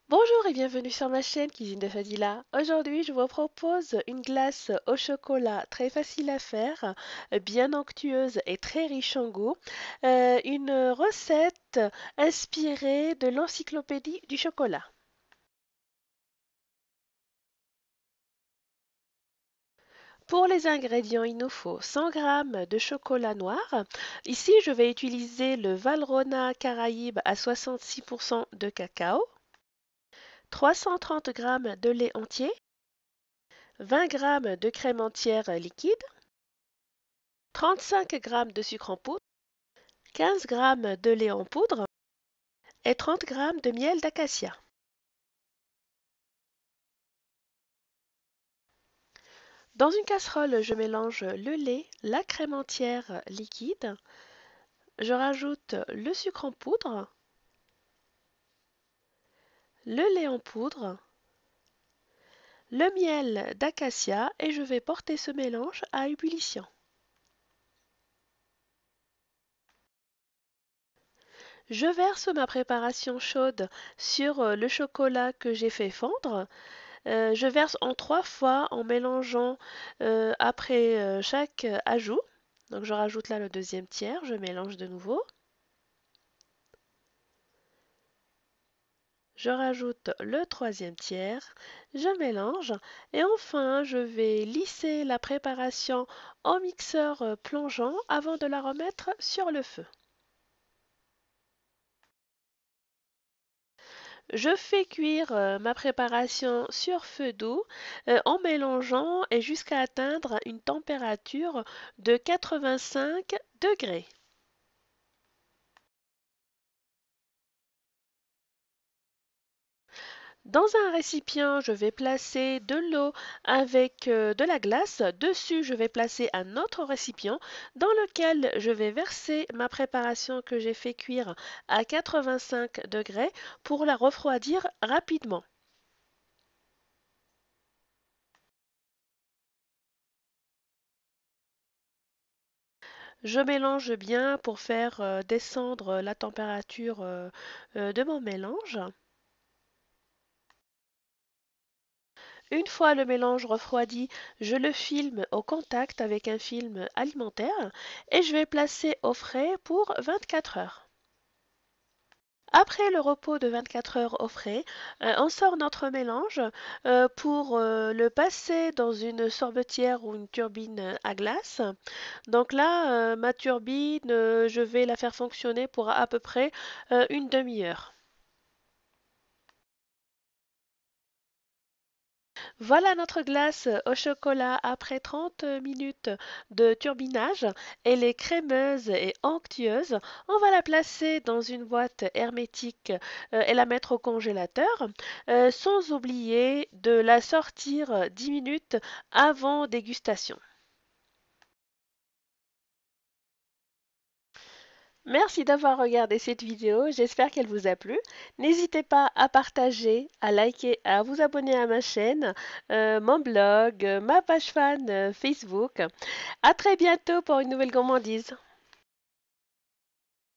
Bonjour et bienvenue sur ma chaîne Cuisine de Fadila. Aujourd'hui, je vous propose une glace au chocolat très facile à faire, bien onctueuse et très riche en goût. Une recette inspirée de l'encyclopédie du chocolat. Pour les ingrédients, il nous faut 100 g de chocolat noir. Ici, je vais utiliser le Valrhona Caraïbe à 66% de cacao, 330 g de lait entier, 20 g de crème entière liquide, 35 g de sucre en poudre, 15 g de lait en poudre et 30 g de miel d'acacia. Dans une casserole, je mélange le lait, la crème entière liquide, je rajoute le sucre en poudre, le lait en poudre, le miel d'acacia et je vais porter ce mélange à ébullition. Je verse ma préparation chaude sur le chocolat que j'ai fait fondre. Je verse en 3 fois en mélangeant après chaque ajout. Donc je rajoute là le deuxième tiers, je mélange de nouveau. Je rajoute le troisième tiers, je mélange et enfin je vais lisser la préparation au mixeur plongeant avant de la remettre sur le feu. Je fais cuire ma préparation sur feu doux en mélangeant et jusqu'à atteindre une température de 85 degrés. Dans un récipient, je vais placer de l'eau avec de la glace. Dessus, je vais placer un autre récipient dans lequel je vais verser ma préparation que j'ai fait cuire à 85 degrés pour la refroidir rapidement. Je mélange bien pour faire descendre la température de mon mélange. Une fois le mélange refroidi, je le filme au contact avec un film alimentaire et je vais placer au frais pour 24 heures. Après le repos de 24 heures au frais, on sort notre mélange pour le passer dans une sorbetière ou une turbine à glace. Donc là, ma turbine, je vais la faire fonctionner pour à peu près une demi-heure. Voilà notre glace au chocolat après 30 minutes de turbinage. Elle est crémeuse et onctueuse. On va la placer dans une boîte hermétique et la mettre au congélateur, sans oublier de la sortir 10 minutes avant dégustation. Merci d'avoir regardé cette vidéo, j'espère qu'elle vous a plu. N'hésitez pas à partager, à liker, à vous abonner à ma chaîne, mon blog, ma page fan Facebook. À très bientôt pour une nouvelle gourmandise.